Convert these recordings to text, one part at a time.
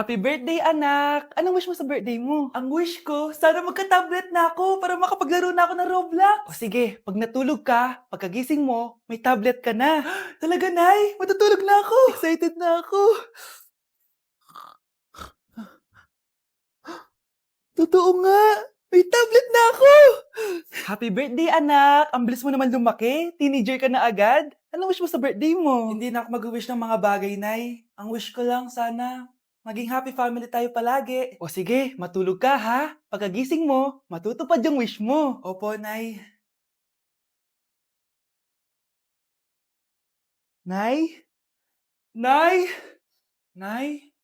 Happy birthday, anak! Anong wish mo sa birthday mo? Ang wish ko, sana magka-tablet na ako para makapaglaro na ako ng Roblox. O sige, pag natulog ka, pagkagising mo, may tablet ka na. Talaga, Nay? Matutulog na ako. Excited na ako. Totoo nga! May tablet na ako! Happy birthday, anak! Ang bilis mo naman lumaki. Teenager ka na agad. Anong wish mo sa birthday mo? Hindi na ako mag-wish ng mga bagay, Nay. Ang wish ko lang, sana maging happy family tayo palagi. O sige, matulog ka ha. Pagkagising mo, matutupad yung wish mo. Opo, Nay. Nay? Nay? Nay?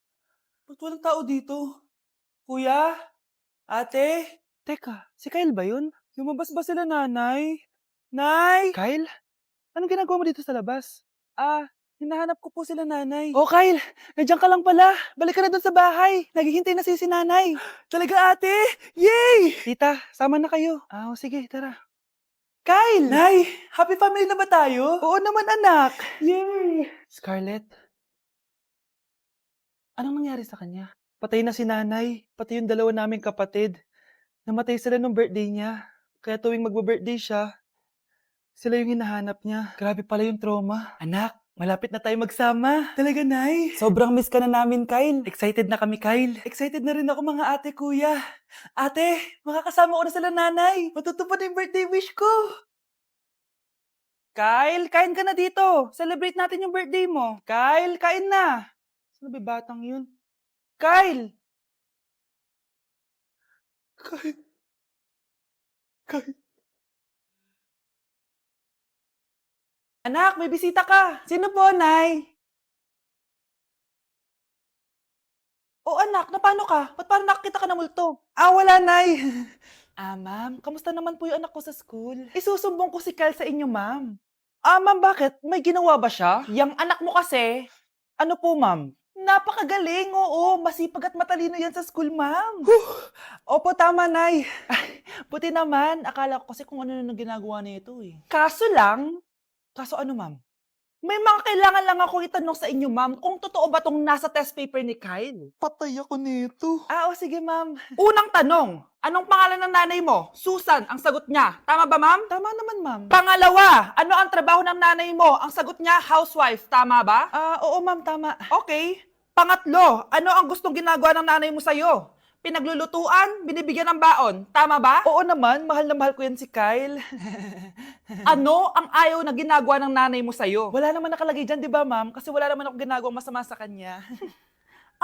Ba't walang tao dito? Kuya? Ate? Teka, si Kyle ba yun? Lumabas ba sila, nanay? Nay! Kyle? Anong ginagawa mo dito sa labas? Hinahanap ko po sila, nanay. Oh, Kyle! Nandiyan ka lang pala. Balik ka na dun sa bahay. Naghihintay na si nanay. Talaga, ate? Yay! Tita, sama na kayo. Sige, tara. Kyle! Nay, happy family na ba tayo? Oo naman, anak. Yay! Scarlett, anong nangyari sa kanya? Patay na si nanay, pati yung dalawa naming kapatid. Namatay sila nung birthday niya. Kaya tuwing magbe-birthday siya, sila yung hinahanap niya. Grabe pala yung trauma. Anak, malapit na tayo magsama. Talaga, Nay? Sobrang miss ka na namin, Kyle. Excited na kami, Kyle. Excited na rin ako, mga ate, kuya. Ate, makakasama ko na sila, nanay. Matutupad yung birthday wish ko. Kyle, kain ka na dito. Celebrate natin yung birthday mo. Kyle, kain na. Sino ba yung batang yun? Kyle! Kyle, Kyle. Anak, may bisita ka. Sino po, Nay? O anak, napano ka? Ba't parang nakakita ka ng multo? Wala, Nay. Ma'am, kamusta naman po yung anak ko sa school? Isusumbong ko si Kyle sa inyo, ma'am. Ma'am, bakit? May ginawa ba siya? Yang anak mo kasi, ano po, ma'am? Napakagaling, oo. Masipag at matalino yan sa school, ma'am. Opo, tama, Nay. Ay, buti naman. Akala ko kasi kung ano na ginagawa nito eh. Kaso ano, ma'am? May mga kailangan lang ako itanong sa inyo, ma'am, kung totoo ba tong nasa test paper ni Kyle? Patay ako nito. O sige, ma'am. Unang tanong, anong pangalan ng nanay mo? Susan, ang sagot niya. Tama ba, ma'am? Tama naman, ma'am. Pangalawa, ano ang trabaho ng nanay mo? Ang sagot niya, housewife. Tama ba? Oo, ma'am, tama. Okay. Pangatlo, ano ang gustong ginagawa ng nanay mo sa'yo? Pinaglulutuan, binibigyan ng baon. Tama ba? Oo naman, mahal na mahal ko yan si Kyle. Ano ang ayaw na ginagawa ng nanay mo sa'yo? Wala naman nakalagay dyan, di ba, ma'am? Kasi wala naman ako ginagawang masama sa kanya.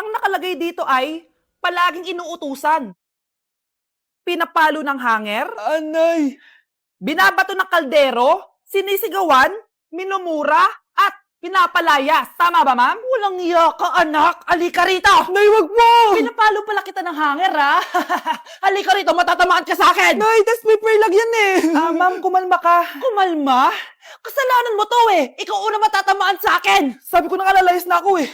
Ang nakalagay dito ay palaging inuutusan. Pinapalo ng hanger. Anay! Binabato ng kaldero. Sinisigawan. Minumura. At pinapalayas. Tama ba, ma'am? Walang iya ka, anak. Halika rito. Nay, wag mo! Pinapalo pala kita ng hanger, ha? Halika rito, matatamaan ka sa akin. Nay, test paper lang yan eh. Ma'am, kumalma ka. Kumalma? Kasalanan mo to eh. Ikaw una matatamaan sa akin. Sabi ko na lalayas na ako eh.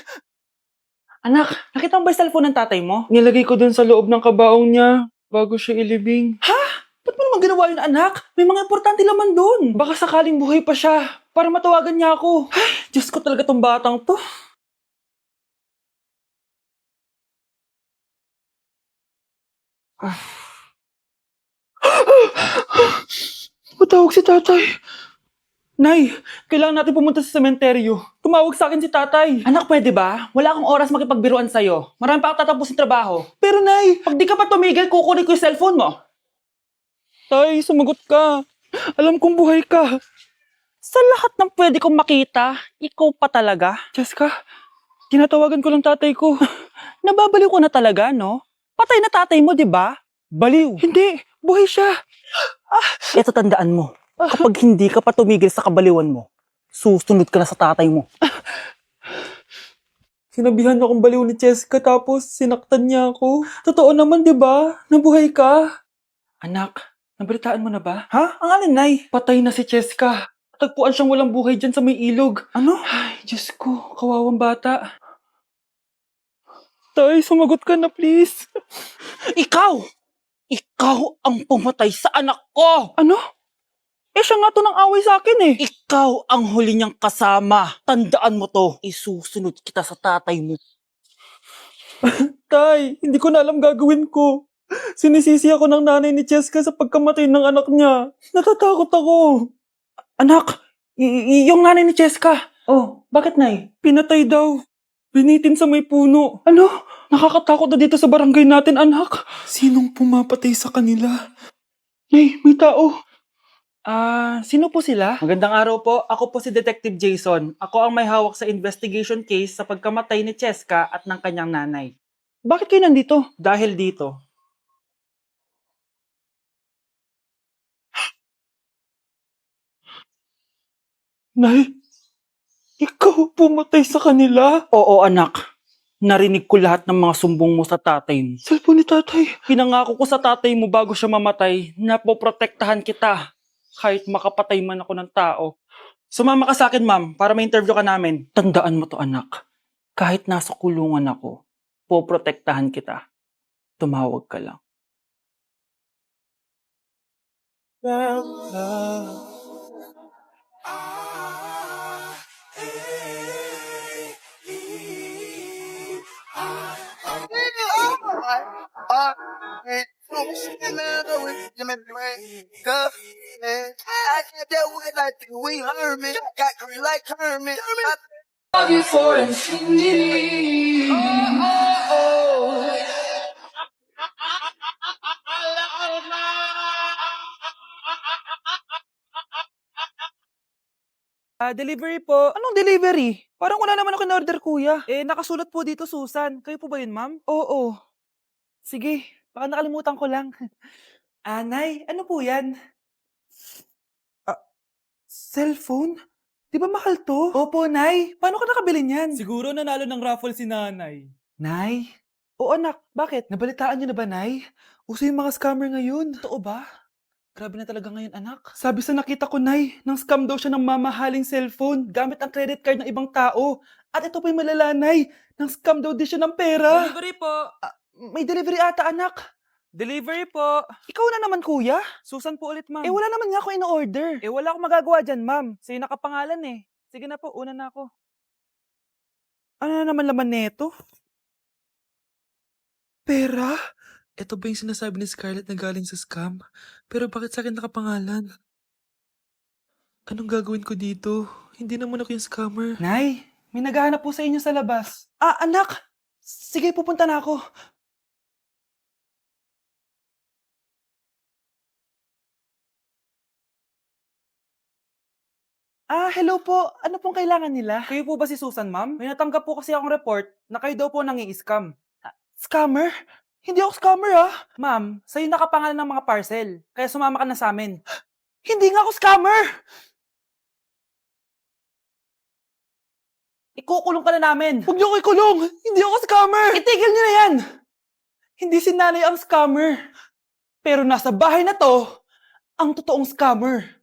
Anak, nakita mo ba yung cellphone ng tatay mo? Nilagay ko dun sa loob ng kabaong niya bago siya ilibing. Ha? Ba't mo naman ginawa yun, anak? May mga importante laman dun. Baka sakaling buhay pa siya para matawagan niya ako. Ay, Diyos ko talaga tong batang to. Patawag si tatay. Nay, kailangan natin pumunta sa sementeryo. Tumawag sa akin si tatay. Anak, pwede ba? Wala akong oras makipagbiruan sa'yo. Marami pa akong tatapusin trabaho. Pero Nay, pag di ka pa tumigil, kukunin ko yung cellphone mo. Tay, sumagot ka. Alam kong buhay ka. Sa lahat ng pwede kong makita, ikaw pa talaga. Jessica, tinatawagan ko lang tatay ko. Nababaliw ko na talaga, no? Patay na tatay mo, di ba? Baliw. Hindi, buhay siya. Ito tandaan mo. Kapag hindi ka pa tumigil sa kabaliwan mo, susunod ka na sa tatay mo. Sinabihan akong baliw ni Jessica tapos sinaktan niya ako. Totoo naman, di ba? Nabuhay ka. Anak, nabalitaan mo na ba? Ha? Ang alin, Nay? Patay na si Jessica. Tagpuan siyang walang buhay dyan sa may ilog. Ano? Ay, Diyos ko, kawawang bata. Tay, sumagot ka na please. Ikaw! Ikaw ang pumatay sa anak ko! Ano? Siya nga to ng away sa akin eh. Ikaw ang huli niyang kasama. Tandaan mo to. Isusunod kita sa tatay mo. Tay, hindi ko na alam gagawin ko. Sinisisi ako ng nanay ni Cheska sa pagkamatay ng anak niya. Natatakot ako. Anak, yung nanay ni Cheska. Oh, bakit, Nay? Pinatay daw. Binitin sa may puno. Ano? Nakakatakot na dito sa barangay natin, anak. Sinong pumapatay sa kanila? Nay, may tao. Sino po sila? Magandang araw po. Ako po si Detective Jason. Ako ang may hawak sa investigation case sa pagkamatay ni Cheska at ng kanyang nanay. Bakit kayo nandito? Dahil dito, Nay, ikaw pumatay sa kanila? Oo, anak. Narinig ko lahat ng mga sumbong mo sa tatay mo. Cellphone ni tatay. Pinangako ko sa tatay mo bago siya mamatay na poprotektahan kita kahit makapatay man ako ng tao. Sumama ka sa akin, ma'am, para ma-interview ka namin. Tandaan mo to, anak. Kahit nasa kulungan ako, poprotektahan kita. Tumawag ka lang. Love you for infinity. Delivery po. Anong delivery? Parang wala naman ako in-order, kuya. Nakasulat po dito, Susan. Kayo po ba yun, ma'am? Oo. Sige, baka nakalimutan ko lang. Nay, ano po yan? Cellphone? Di ba mahal to? Opo, Nay. Paano ka nakabili niyan? Siguro nanalo ng raffle si nanay. Nay? Oo, anak. Bakit? Nabalitaan niyo na ba, Nay? Uso yung mga scammer ngayon. Totoo ba? Grabe na talaga ngayon, anak. Sabi sa nakita ko, Nay, nang scam daw siya ng mamahaling cellphone gamit ang credit card ng ibang tao. At ito pa yung malala, Nay. Nang scam daw din siya ng pera. Delivery po. May delivery ata, anak. Delivery po. Ikaw na naman, kuya. Susan po ulit, ma'am. Wala naman nga ako in-order. Wala akong magagawa dyan, ma'am. Sa'yo nakapangalan eh. Sige na po, una na ako. Ano na naman laman neto? Pera? Ito ba yung sinasabi ni Scarlett na galing sa scam? Pero bakit sa akin nakapangalan? Anong gagawin ko dito? Hindi naman ako yung scammer. Nay, may naghahanap po sa inyo sa labas. Anak! Sige, pupunta na ako. Hello po. Ano pong kailangan nila? Kayo po ba si Susan, ma'am? May natanggap po kasi akong report na kayo daw po nangi-scam. Scammer? Hindi ako scammer, Ma'am, sa'yo nakapangalan ng mga parcel. Kaya sumama ka na sa amin. Hindi nga ako scammer! Ikukulong ka na namin. Huwag niyo ko ikulong! Hindi ako scammer! Itigil niyo na yan! Hindi si nanay ang scammer. Pero nasa bahay na to, ang totoong scammer.